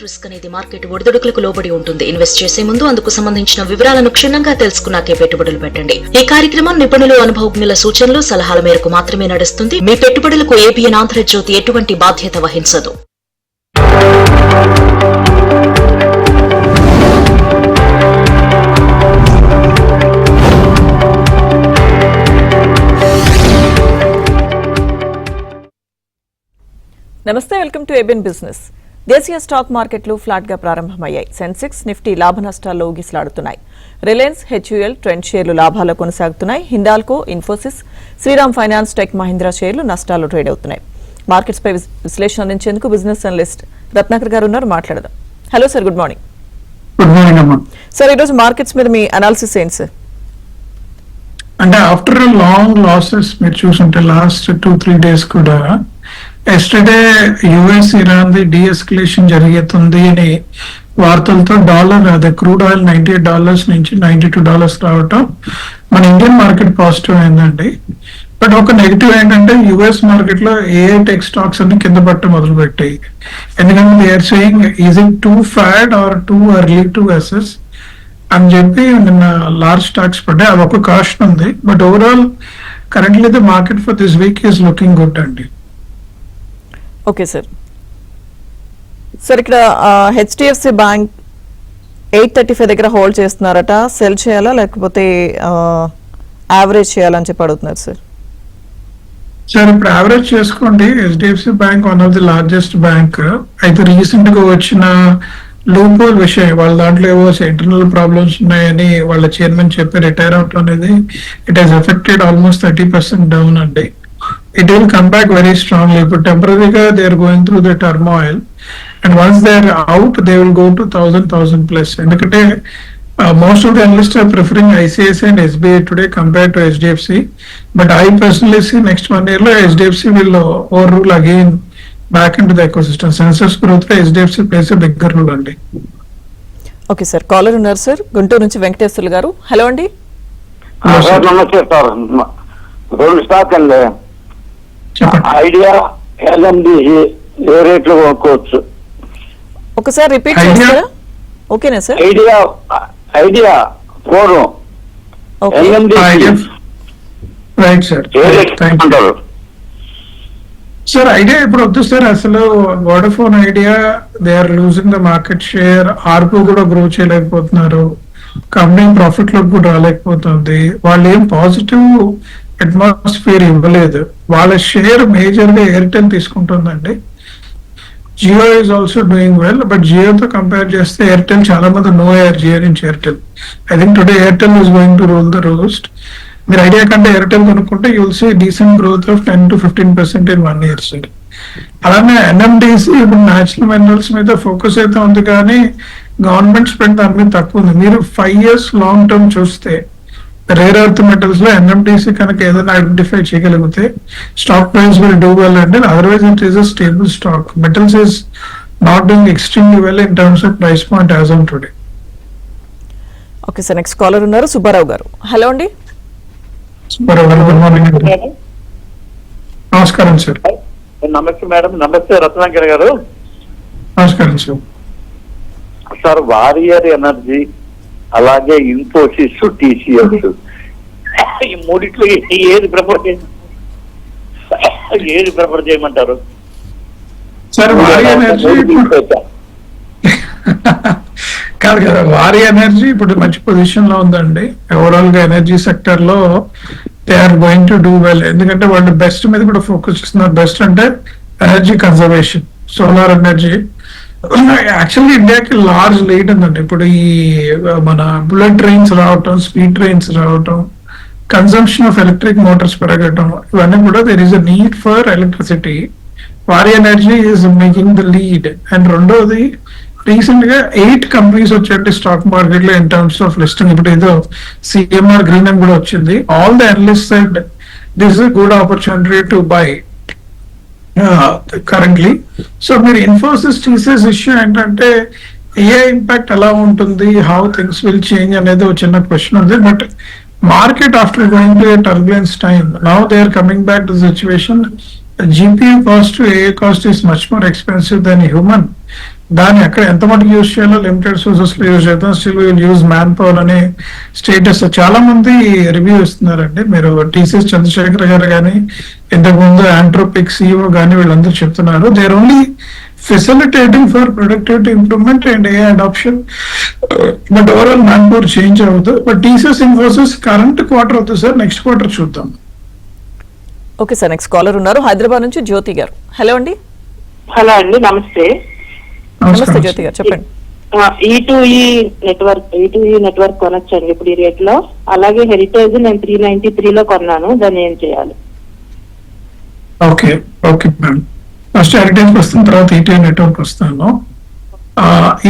Risk అనేది market ఒడిదుడుకులకు లోబడి ఉంటుంది. ఇన్వెస్ట్ చేసే ముందు అందుకు సంబంధించిన వివరాలను క్షుణ్ణంగా తెలుసుకున్నాకే పెట్టుబడులు పెట్టండి. ఈ కార్యక్రమం నిపుణులు, అనుభవజ్ఞుల సూచనలు, సలహాల మేరకు మాత్రమే నడుస్తుంది. మీ పెట్టుబడులకు ఏబిఎన్ ఆంధ్రజ్యోతి ఎటువంటి బాధ్యత వహించదు. నమస్తే, వెల్కమ్ టు ఏబిఎన్ బిజినెస్. దేశీయ స్టాక్ మార్కెట్లు ఫ్లాట్ గా ప్రారంభమయ్యాయి. సెన్సెక్స్, నిఫ్టీ లాభ నష్టాల్లో ఊగిసలాడుతున్నాయి. రిలయన్స్, హెచ్యుఎల్ ట్రెండ్ షేర్లు లాభాల్లో కొనసాగుతున్నాయి. హిండాల్కో, ఇన్ఫోసిస్, శ్రీరామ్ ఫైనాన్స్, టెక్ మహీంద్రా షేర్లు నష్టాల్లో ట్రేడ్ అవుతున్నాయి. మార్కెట్స్ పై విశ్లేషణ అందించేందుకు బిజినెస్ అనలిస్ట్ రత్నాకర్ గారు ఉన్నారు, మాట్లాడదాం. Hello sir, good morning. Good morning అమ్మా. సార్, ఈరోజు మార్కెట్స్ మీద మీ అనాలిసిస్ ఏంటి సార్? అంటే ఆఫ్టర్ లాంగ్ లాసెస్ మీరు చూసుంటే లాస్ట్ 2-3 days కూడా yesterday US Iran the de-escalation జరుగుతుంది అని వార్తలతో డాలర్, అదే క్రూడ్ ఆయిల్ $98 నుంచి $92 రావటం మన ఇండియన్ మార్కెట్ పాజిటివ్ అయిందండి. బట్ ఒక నెగిటివ్ ఏంటంటే యుఎస్ మార్కెట్ లో ఏ టెక్ స్టాక్స్ అన్ని కింద పట్ట మొదలు పెట్టాయి. ఎందుకంటే they are saying is it too fad or too early to assess అని చెప్పి నిన్న లార్జ్ స్టాక్స్ పడ్డాయి. అది ఒక కాస్ట్ ఉంది. But overall currently the market for this week is looking good అండి. Okay sir. సార్, ఇక్కడ హెచ్డిఎఫ్సి బ్యాంక్ 835 దగ్గర హోల్డ్ చేస్తున్నారట. సెల్ చేయాలా లేకపోతే యావరేజ్ చేయాలని చెప్పి అడుగుతున్నారు సార్. సార్, ఇప్పుడు యావరేజ్ చేసుకోండి. HDFC bank one of the largest bank. అయితే రీసెంట్ గా వచ్చిన లూపోల్ విషయం, వాళ్ళ దాంట్లో ఏవో ఇంటర్నల్ ప్రాబ్లమ్స్ ఉన్నాయని వాళ్ళ చైర్మన్ చెప్పి రిటైర్ అవటం అనేది it has affected almost 30% down అండి. It will come back very strongly, but temporarily they are going through the turmoil, and once they are out they will go to 1,000 plus. Endukante most of the analysts are preferring ICICI and SBI today compared to HDFC, but I personally see next 1 year lo HDFC will overrule again back into the ecosystem. Census growth lo HDFC plays a bigger role andi. Okay sir, caller ఉన్నారు sir, Guntur నుంచి Venkateswarlu garu. Hello అండి. నమస్తే sir. 2 stock అండి, Idea, NMDC ఏ రేట్లో కొనుక్కోవచ్చు? ఒకసారి repeat చేస్తారా? ఓకేనా sir? Idea 4, NMDC right sir. అంటారు సార్, ఐడియా ఇప్పుడు వద్దు సార్. అసలు Vodafone Idea they are losing the market share. ARPU కూడా గ్రో చేయలేకపోతున్నారు. కంపెనీ ప్రాఫిట్ లో కూడా రాలేకపోతుంది. వాళ్ళు ఏం పాజిటివ్ అట్మాస్ఫియర్ ఇవ్వలేదు. వాళ్ళ షేర్ మేజర్ గా ఎయిర్టెల్ తీసుకుంటుందండి. Jio is also doing well, but జియోతో కంపేర్ చేస్తే ఎయిర్టెల్ చాలా మంది నో ఎయిర్ జియో నుంచి Airtel. I think today Airtel is going to rule the roost. మీరు ఐడియా కంటే ఎయిర్టెల్ కొనుక్కుంటే you will see decent growth of 10 to 15% in 1 year sir. అలానే ఎన్ఎండిసి ఇప్పుడు న్యాచురల్ మినరల్స్ మీద ఫోకస్ అయితే ఉంది, కానీ గవర్నమెంట్ స్పెండ్ దాని మీద తక్కువ ఉంది. మీరు 5 years లాంగ్ టర్మ్ చూస్తే రేర్ ఎర్త్ మెటల్స్ లో ఎన్ఎండిసి కనుక ఏదైనా ఐడెంటిఫై చేయగలిగితే stock price will do well అండి. Otherwise it is a stable stock. Metals is not doing extremely well in terms of price point as on today. Okay sir, next caller ఉన్నారు, Subbarao garu. Hello అండి. Subbarao garu, good morning. నమస్కారం sir. నమస్తే madam. నమస్తే రత్నాకర్ గారు. నమస్కారం sir. Sir, warrior energy, అలాగే Infosys, TCS, ఈ మూడిట్లో ఏది ప్రిఫర్ చేయమంటారు? సార్, వారి ఎనర్జీ కాదు కదా, వారి ఎనర్జీ ఇప్పుడు మంచి పొజిషన్ లో ఉందండి. ఓవరాల్ గా ఎనర్జీ సెక్టర్ లో they are going to do well. ఎందుకంటే వాళ్ళు బెస్ట్ మీద కూడా ఫోకస్ చేస్తున్నారు. బెస్ట్ అంటే energy conservation, solar energy. Actually ఇండియాకి లార్జ్ లీడ్ ఉందండి. ఇప్పుడు ఈ మన బుల్లెట్ ట్రైన్స్ రావటం, స్పీడ్ ట్రైన్స్ రావటం, కన్సంప్షన్ ఆఫ్ ఎలక్ట్రిక్ మోటార్స్ పెరగటం, ఇవన్నీ కూడా there is a need for electricity. వారి energy is making the lead. And రెండోది, రీసెంట్ గా 8 కంపెనీస్ వచ్చాయండి స్టాక్ మార్కెట్ లో ఇన్ టర్మ్స్ ఆఫ్ లిస్టింగ్. ఇప్పుడు ఏదో సిఎంఆర్ గ్రీన్ అని కూడా వచ్చింది. All the analyst said this is a good opportunity to buy currently. So మీరు ఇన్ఫోసిస్ టీసీఎస్ ఇష్యూ ఏంటంటే ఏ ఇంపాక్ట్ ఎలా ఉంటుంది, హౌ థింగ్స్ విల్ చేంజ్ అనేది ఒక చిన్న క్వశ్చన్ ఉంది. But market after going to a turbulence time, now they are coming back to situation. GPU cost to AI cost is much more expensive than human. దాన్ని ఎక్కడ ఎంత మటుకు use చేయాలో limited sources లో యూజ్ చేద్దాం, still will use man power అనే status చాలా మంది రివ్యూ ఇస్తున్నారండి. మీరు టీసీఎస్ చంద్రశేఖర్ గారు కానీ ఇంతకు ముందు ఆంట్రోపిక్ సిఇఓ కానీ వీళ్ళందరూ చెప్తున్నారు, they are only facilitating for productivity improvement and a adoption, but overall man power change అవుతుంది. But TCS Infosys current quarter అవుతుంది సార్, నెక్స్ట్ క్వార్టర్ చూద్దాం. ఓకే సార్, నెక్స్ట్ కాలర్ ఉన్నారు హైదరాబాద్ నుంచి జ్యోతి గారు. హలో అండి. హలో అండి, నమస్తే. నమస్తే జ్యోతి గారు, చెప్పండి. ఈ2ఈ నెట్వర్క్ కొనొచ్చండి ఇప్పుడు ఈ రేట్ లో. అలాగే హెరిటేజ్ నేను 393 లో కొన్నాను, దాన్ని ఏం చేయాలి? Okay okay ma'am, first heritage వస్తున్న తర్వాత ఈటీఐ నెట్వర్క్ వస్తాను.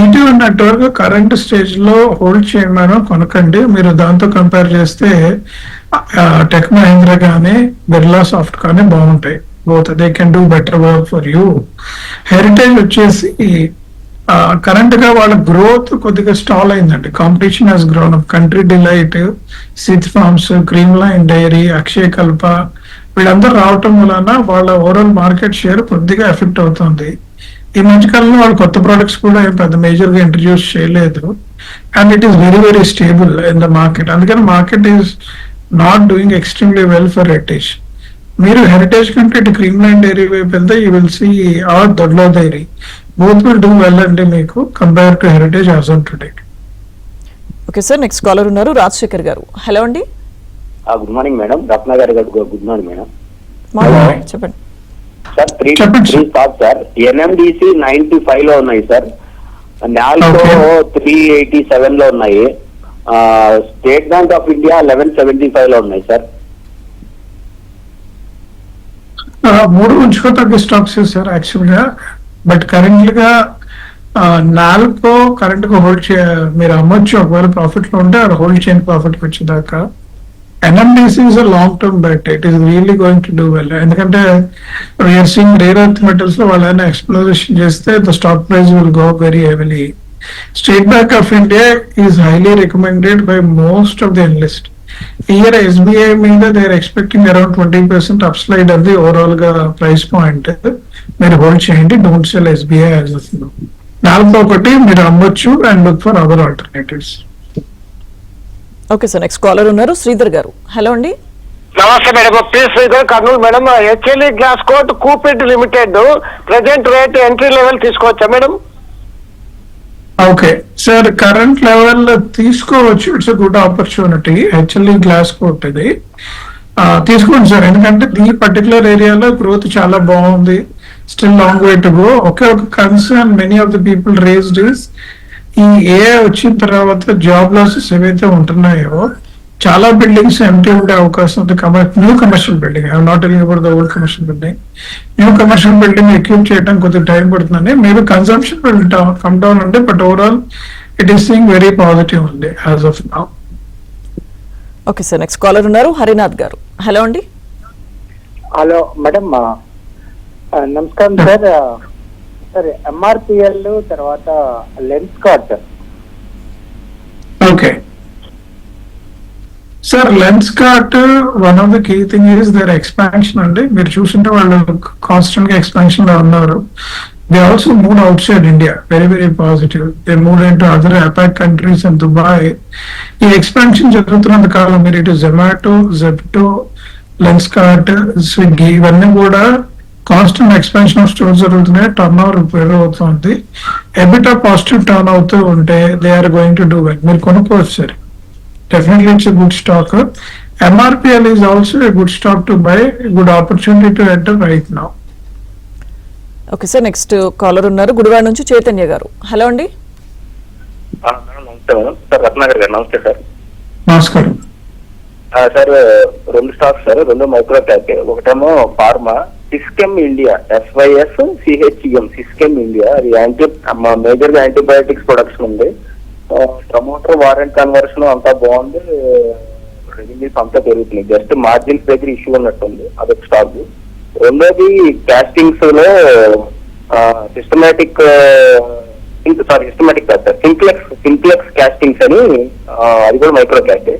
ఈటీఐ నెట్వర్క్ కరెంట్ స్టేజ్ లో హోల్డ్ చేయమని కొనకండి. మీరు దాంతో కంపేర్ చేస్తే టెక్ మహీంద్రా కానీ బిర్లా సాఫ్ట్ కానీ బాగుంటాయి. Both they can do better work for you. Heritage వచ్చేసి కరెంట్ గా వాళ్ళ గ్రోత్ కొద్దిగా స్టాల్ అయిందండి. Competition has grown up. Country Delight, Sid's Farms, cream line dairy, Akshaya Kalpa వీళ్ళందరూ రావటం వలన వాళ్ళ ఓవరాల్ మార్కెట్ షేర్ కొద్దిగా ఎఫెక్ట్ అవుతుంది. ఈ మధ్యకాలంలో వాళ్ళు కొత్త ప్రొడక్ట్స్ కూడా ఏం పెద్ద మేజర్ గా ఇంట్రడ్యూస్ చేయలేదు. And it is very very stable in the market. అందుకని market is not doing extremely well for Heritage. మీరు హెరిటేజ్ కంటే ఇటు క్రీమ్ లైన్ డైరీ వైపు వెళ్తే you will see or Dodla dairy, both will do well అండి మీకు compare to Heritage as on today. Okay sir, next caller ఉన్నారు రాజశేఖర్ గారు. హలో అండి. గుడ్ మార్నింగ్ మేడం, రత్న గారు గుడ్ మార్నింగ్ మేడం. చెప్పండి sir. Three stock sir. NMDC 95 లో ఉన్నాయి సార్. నాల్కో 387 లో ఉన్నాయి. స్టేట్ బ్యాంక్ ఆఫ్ ఇండియా 1175 లో ఉన్నాయి సార్. మూడు ఉంచుకోదగ్గ స్టాక్స్ సార్ యాక్చువల్ గా. బట్ కరెంట్ గా నాలుగో కరెంట్ గా హోల్డ్ మీరు అమ్మొచ్చు, ఒకవేళ ప్రాఫిట్ లో ఉంటే హోల్డ్ చేయని ప్రాఫిట్ వచ్చేదాకా. NMDC is a long term bet. It is really going to do well. ఎందుకంటే we're seeing rare earth metals లో వాళ్ళైనా ఎక్స్ప్లోరేషన్ చేస్తే the stock price will go very heavily. State Bank of India is highly recommended by most of the analyst. Year SBI మీద దే ఆర్ expecting around 20% up slide అది overall గా price point. మీరు hold చేయండి, don't sell SBI as of now. నాలుగో ఒకటి మీరు అమ్మొచ్చు and look for other alternatives. Okay sir, next caller ఉన్నారు శ్రీధర్ గారు. హలో అండి. నమస్తే madam, please Sridhar Kurnool madam. HLE Glascoat కూపిడ్ limited present rate entry level తీసుకోవచ్చా madam? Okay sir, current level తీసుకోవచ్చు. It's a good opportunity. HLE Glascoat ఇది తీసుకోండి sir, ఎందుకంటే ఈ పర్టికులర్ ఏరియాలో గ్రోత్ చాలా బాగుంది. Still long way to go. ఒకే ఒక concern many of the people raised is ఈ AI వచ్చిన తర్వాత జాబ్ లాసెస్ ఏవైతే ఉంటున్నాయో చాలా బిల్డింగ్స్ ఎంటీ ఉండే అవకాశం ఉంది. New commercial building, I not telling about the old commercial building. New commercial building equip చేయడం కొద్దిగా టైం పడుతుందండి. Maybe consumption will come down అండి, but overall it is seeing very positive ఉంది as of now. Okay sir, next caller ఉన్నారు Harinath garu. Hello అండి. Hello madam, నమస్కారం sir. Sir MRPL తర్వాత Lenskart. Okay sir, Lenskart one of the key thing is there expansion అండి. మీరు చూస్తుంటే వాళ్ళు constant గా ఎక్స్పాన్షన్ లో ఉన్నారు. They also move outside India, very very positive. They move in to other APAC countries and Dubai. ఈ expansion జరుగుతున్నంత కాలం మీరు ఇటు జొమాటో, జెప్టో, లెన్స్ కార్ట్, స్విగ్గీ ఇవన్నీ కూడా కాన్స్టెంట్ ఎక్స్పాన్షన్ ఆఫ్ స్టోర్స్ జరుగుతున్నాయి. టర్న్ ఓవర్ ఇంప్రూవ్ అవుతుంది. ఎబిటా పాజిటివ్ టర్న్ అవుతూ ఉంటే they are going to do well. మీరు కొనుక్కోవచ్చు sir, definitely it's a good stock. MRPL is also a good stock to buy, good opportunity to enter right now. Okay sir, next caller ఉన్నారు గుడివాడ నుంచి చైతన్య గారు. Hello అండి. నమస్తే madam. Sir Ratnakar గారు నమస్తే sir. నమస్కారం సార్. రెండు స్టాక్స్ సార్, రెండు మైక్రో క్యాప్. ఒకటేమో ఫార్మా సిస్కెమ్ ఇండియా, SYSCHEM సిస్కెమ్ ఇండియా. అది మేజర్ గా యాంటీబయాటిక్స్ ప్రొడక్షన్ ఉంది. ప్రమోటర్ వారెంట్ కన్వర్షన్ అంతా బాగుంది, రెవెన్యూస్ అంతా పెరుగుతున్నాయి. జస్ట్ మార్జిన్స్ దగ్గర ఇష్యూ ఉన్నట్టుంది, అదొక స్టాక్. రెండోది కాస్టింగ్స్ లో సిస్టమేటిక్ సింప్లెక్స్ కాస్టింగ్స్ అని, అది కూడా మైక్రో క్యాప్.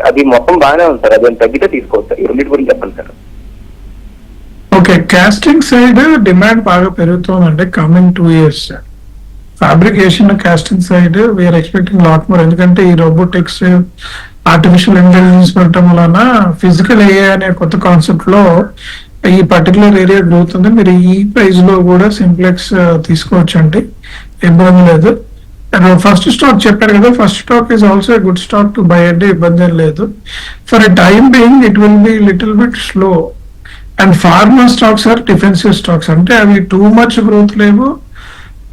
అది మొత్తం బాగానే ఉంది సార్, అది తగ్గితే తీసుకోవచ్చు. ఈ రెండింటి గురించి చెప్పండి సార్. ఓకే, కాస్టింగ్ సైడ్ డిమాండ్ బాగా పెరుగుతుందండి coming 2 years. Fabrication casting side we are expecting lot more. ఎందుకంటే ఈ రోబోటిక్స్, ఆర్టిఫిషియల్ ఇంటెలిజెన్స్ పెట్టడం వలన ఫిజికల్ ఏఐ అనే కొత్త కాన్సెప్ట్ లో ఈ పర్టికులర్ ఏరియా గ్రోత్ ఉంది. మీరు ఈ ప్రైస్ లో కూడా సింప్లెక్స్ తీసుకోవచ్చు అండి, ఇబ్బంది లేదు. ఫస్ట్ స్టాక్ చెప్పారు కదా, first stock is also good stock to buy అంటే ఇబ్బంది ఏం లేదు. For a time being it will be little bit slow. And pharma stocks are defensive stocks, అంటే అవి టూ మచ్ గ్రోత్ లేవు,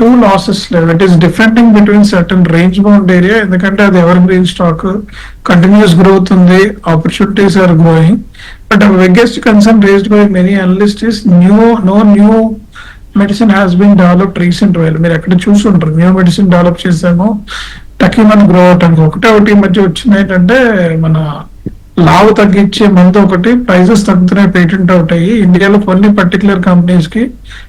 టూ లాసెస్ లేవు. It is differenting between certain range bound area, ఎందుకంటే అది evergreen stock, continuous growth ఉంది, opportunities are growing. But biggest concern raised by many analyst is no new medicine has been developed recent while. మీరు ఎక్కడ చూసుంటారు new medicine develop చేసాము టక్కి మనం grow అవటానికి. ఒకటి మధ్య వచ్చింది ఏంటంటే మన లావు తగ్గించే మందు ఒకటి, ప్రైజెస్ తగ్గుతున్నాయి, పేటెంట్ అవుట్ అయ్యి ఇండియాలో కొన్ని పర్టికులర్ కంపెనీస్ కి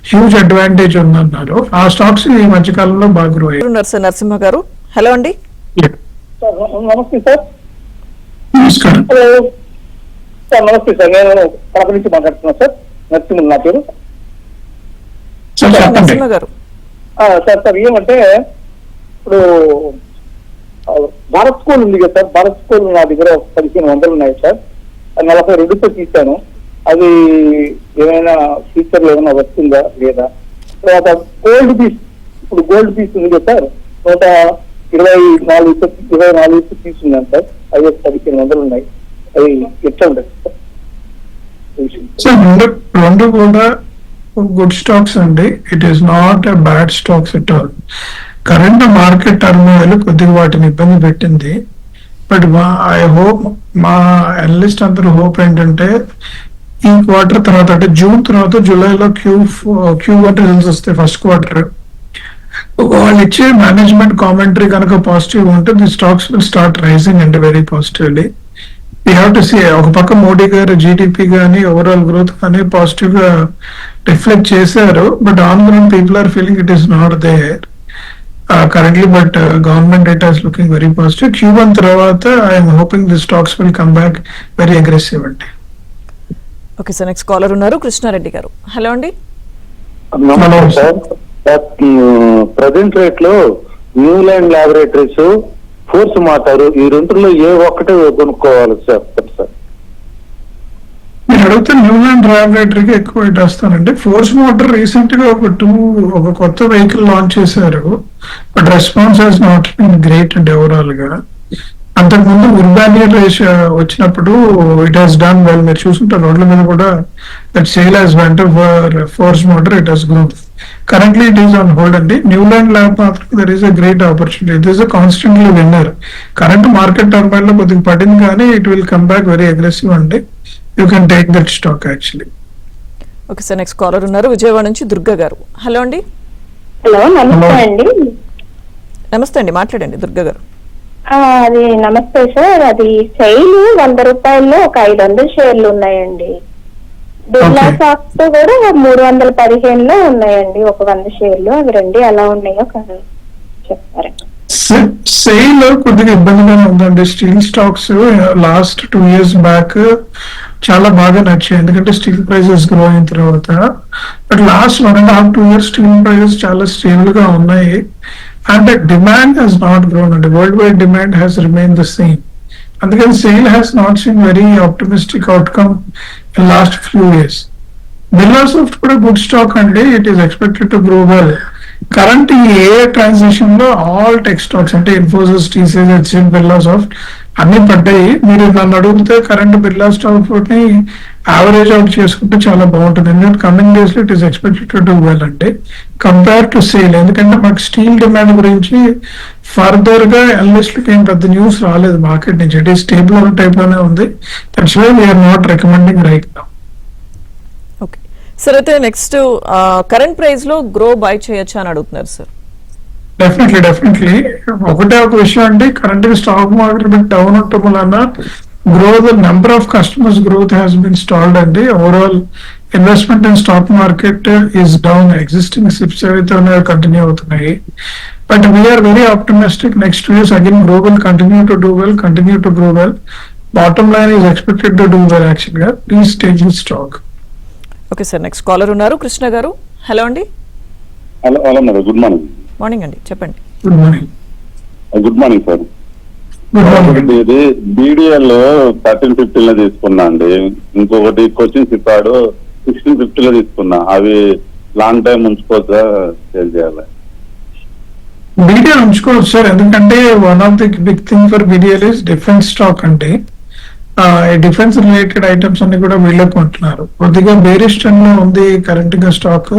హ్యూజ్ అడ్వాంటేజ్ ఉందన్నారు. ఆ స్టాక్స్ ఈ మధ్య కాలంలో బాగా గ్రో అయ్యాయి. నరసింహ గారు హలో అండి. నమస్తే సార్. నమస్కారం. సార్ నమస్తే సార్, నేను కడప నుంచి మాట్లాడుతున్నా సార్. నరసింహ నా పేరు. సార్ చెప్పండి. నరసింహ గారు సార్ ఏమంటే ఇప్పుడు భారత్ స్కూల్ ఉంది కదా సార్, భారత్ స్కూల్ నా దగ్గర 1500 ఉన్నాయి సార్. 42తో తీశాను. అది ఏమైనా ఫ్యూచర్ లో ఏమైనా వస్తుందా లేదా? తర్వాత గోల్డ్ పీస్, ఇప్పుడు గోల్డ్ పీస్ ఉంది కదా సార్, 124 తీసుకున్నాను సార్. అది 1500 ఉన్నాయి. అది ఎట్లా ఉంటుంది సార్? సార్ రెండు కూడా గుడ్ స్టాక్స్ అండి. It is not a bad stocks at all. Current market turmoil కొద్దిగా వాటిని ఇబ్బంది పెట్టింది. బట్ ఐ హోప్, మా అనలిస్ట్ అందరూ హోప్ ఏంటంటే ఈ క్వార్టర్ తర్వాత, అంటే జూన్ తర్వాత జూలైలో Q1 రిజల్ట్స్ వస్తాయి. ఫస్ట్ క్వార్టర్ వాళ్ళు ఇచ్చే మేనేజ్మెంట్ కామెంటరీ కనుక పాజిటివ్ ఉంటే the stocks will start rising and very positively. We have to see, ఒక పక్క మోడీ గారు జీడిపి కానీ ఓవరాల్ గ్రోత్ కానీ పాజిటివ్ గా రిఫ్లెక్ట్ చేశారు. But on ground people are feeling it is not there currently, but government data is looking very positive. Q1 తర్వాత I am hoping the stocks will come back very aggressive అండి. Okay sir, next caller ఉన్నారు కృష్ణారెడ్డి గారు. Hello అండి. Sir, present rate లో Newland laboratories, force motor, ఈ రెండులో ఏ ఒక్కటే కొనుక్కోవాలి సార్? మీరు అడిగితే న్యూలాండ్ ల్యాబొరేటరీకి ఎక్కువ వెయిట్ వస్తానండి. ఫోర్స్ మోటార్ రీసెంట్ గా ఒక కొత్త వెహికల్ లాంచ్ చేశారు, but response has not been great అండి ఓవరాల్ గా. అంతకుముందు ఉర్బానియర్ రేస్ వచ్చినప్పుడు ఇట్ హాస్ డన్ వెల్. మీరు చూసుకుంటారు రోడ్ల మీద కూడా that sale has went for Force motor, it has growth. Currently it is on hold అండి. న్యూలాండ్ ల్యాబ్ మాత్రం there is a great opportunity. It is a constantly winner. Current market turmoil లో కొద్దిగా పడింది కానీ it will come back very aggressive అండి. You can take that stock actually. Okay sir, next caller ఉన్నారు విజయవాడ నుంచి దుర్గా గారు. హలో అండి. హలో నమస్తే అండి. నమస్తే అండి, మాట్లాడండి దుర్గా గారు. అది నమస్తే సార్. అది సెయిల్ 100 రూపాయల్లో ఒక 500 షేర్లు ఉన్నాయండి. బిర్లా సాఫ్ట్ కూడా 315లో ఉన్నాయండి ఒక 100 షేర్లు. అవి రెండు ఎలా ఉన్నాయో చెప్తారా? సెయిల్ కొద్దిగా ఇబ్బందిగానే ఉందండి. Steel stocks last 2 years back చాలా బాగా నచ్చాయి, ఎందుకంటే స్టీల్ ప్రైజెస్ గ్రో అయిన తర్వాత. But last 1.5-2 years steel prices చాలా స్టేబుల్ గా ఉన్నాయి. And demand has not grown అండి. Worldwide demand has remain the same. అందుకని SAIL has not seen very optimistic outcome in last few years. Birlasoft కూడా good stock అండి. It is expected to grow well. Current ఈ a transaction లో all tech stocks అంటే Infosys, TCS, HCl, Birla soft అన్ని పడ్డాయి. మీరు నన్ను అడిగితే కరెంట్ బిర్లా స్టాక్ ని యావరేజ్ అవుట్ చేసుకుంటే చాలా బాగుంటుంది. ఎందుకంటే కమింగ్ డేస్ లో it is expected to do well అంటే కంపేర్ టు సేల్. ఎందుకంటే మాకు స్టీల్ డిమాండ్ గురించి ఫర్దర్ గా అనలిస్ట్లకి ఏం పెద్ద న్యూస్ రాలేదు మార్కెట్ నుంచి. ఇట్ ఈస్ స్టేబుల్ టైప్ లోనే ఉంది. That's why we're not recommending right now. Okay sir, అయితే నెక్స్ట్ కరెంట్ ప్రైస్ లో గ్రో బై చేయొచ్చా అని అడుగుతున్నారు సార్. డెఫినెట్లీ ఒకటే ఒక విషయం అండి. కరెంట్ స్టాక్ మార్కెట్ డౌన్ ఉండటం వలన growth, number of customers growth has been stalled అండి. Overall investment in stock market is down. Existing SIPs ఏవైతే ఉన్నాయో కంటిన్యూ అవుతున్నాయి. But we are very optimistic. Next 2 years again grow will continue to grow well. Bottom line is expected to do well actual గా. Please take this stock. Okay sir, next caller ఉన్నారు Krishna garu. Hello అండి. Hello madam, good morning. Morning అండి, చెప్పండి. Good morning. Good morning sir. Good morning. ఇది BDL 1350 లో తీసుకున్నా అండి. ఇంకొకటి కోచింగ్ సిప్పాడు 1650 లో తీసుకున్నా. అవి లాంగ్ టైం ఉంచుకోవచ్చా, సేల్ చేయాలి? BDL ఉంచుకోవచ్చు సార్, ఎందుకంటే one of the big thing for BDL is defence stock. అంటే డిఫెన్స్ రిలేటెడ్ ఐటమ్స్ అన్ని కూడా వీళ్ళే కొంటున్నారు. కొద్దిగా బేరిష్ ట్రెండ్ లో ఉంది కరెంట్ గా stock.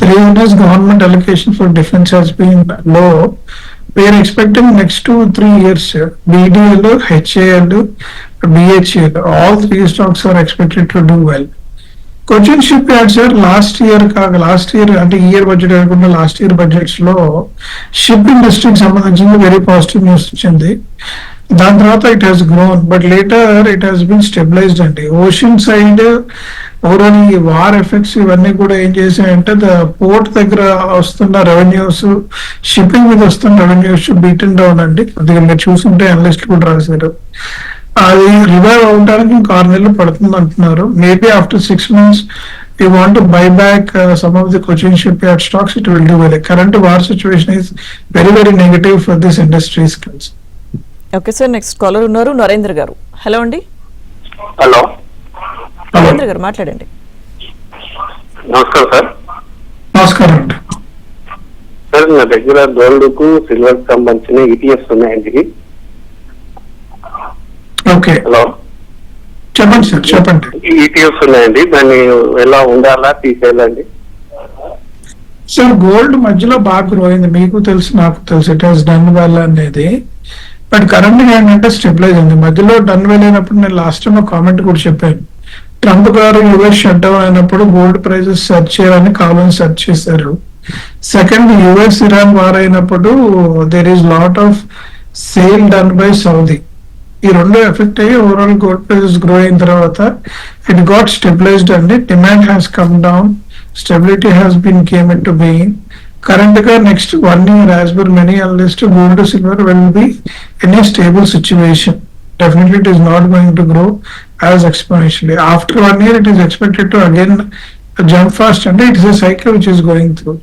3 years government allocation for defence has been low. We are expecting next 2-3 years BDL, HAL, BHEL, all 3 stocks are expected to do well. Cochin Shipyard sir last year అంటే ఈ year budget అనుకున్న last year budgets లో ship ఇండస్ట్రీకి సంబంధించిన very positive news వచ్చింది. దాని తర్వాత it has grown, but later it has been stabilised అండి. ఓషన్ సైడ్ ఓవరాల్ ఈ వార్ ఎఫెక్ట్స్ ఇవన్నీ కూడా ఏం చేశాయంటే పోర్ట్ దగ్గర వస్తున్న రెవెన్యూస్, షిప్పింగ్ మీద వస్తున్న రెవెన్యూస్ బీటన్ డౌన్ అండి. కొద్దిగా మీరు చూసుంటే అనలిస్ట్ కూడా రాశారు. అది రివైవ్ అవడానికి ఇంకా 6 నెలలు పడుతుంది అంటున్నారు. Maybe after 6 months you want to buy back some of the Cochin Shipyard stocks, it will do well. Current war situation is very, very negative for this industry skills. Okay sir, next caller ఉన్నారు నరేంద్ర గారు. Hello అండి. Hello Narendra గారు మాట్లాడండి. నమస్కారం sir. నమస్కారం అండి. Sir నా దగ్గర గోల్డ్ కు సిల్వర్ కి సంబంధించిన ETFs ఉన్నాయండి. ఓకే, హలో, చెప్పండి సార్, చెప్పండి. ETFs ఉన్నాయండి, దాన్ని ఎలా ఉండాలా తీసేయాలండి? సార్ గోల్డ్ మధ్యలో బాగా గ్రో అయింది, మీకు తెలుసు నాకు తెలుసు. ఇట్ హాస్ డన్ వెల్ అనేది. బట్ కరెంట్ గా ఏంటంటే స్టెబిలైజ్ అయింది. మధ్యలో డన్ వెల్ అయినప్పుడు నేను లాస్ట్ టైం ఒక కామెంట్ కూడా చెప్పాను. ట్రంప్ గారు US షట్ డౌన్ అయినప్పుడు గోల్డ్ ప్రైజెస్ సెర్చ్ చేయాలని కావాలని సెర్చ్ చేశారు. సెకండ్, US ఇరాన్ వార్ అయినప్పుడు there is lot of sale done by Saudi. ఈ రెండు ఎఫెక్ట్ అయ్యి ఓవరాల్ గోల్డ్ ప్రైజెస్ గ్రో అయిన తర్వాత ఇట్ గాట్ స్టెబిలైజ్డ్ అండి. Demand has come down, stability has been came into being. Current గా next 1 year as per many analyst gold silver will be in a stable situation. Definitely it is not going to grow as exponentially. After 1 year it is expected to again jump fast, and it is a cycle which is going through.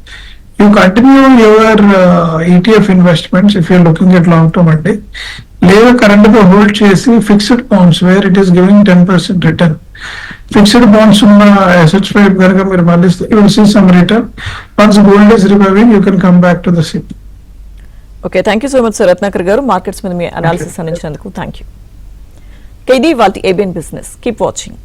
You continue your ETF investments if you are looking at long term అంటే లేదా current గా hold చేసి fixed bonds where it is giving 10% return. Fixed bonds ఉన్న assets వైపు కనుక మీరు మళ్ళిస్తే you will see some return. Once gold is reviving you can come back to the SIP. Okay, thank you so much sir Ratnakar garu, markets మీద మీ analysis అందించినందుకు thank you. ఇది వాళ్ళ ABN బిజినెస్. Keep watching.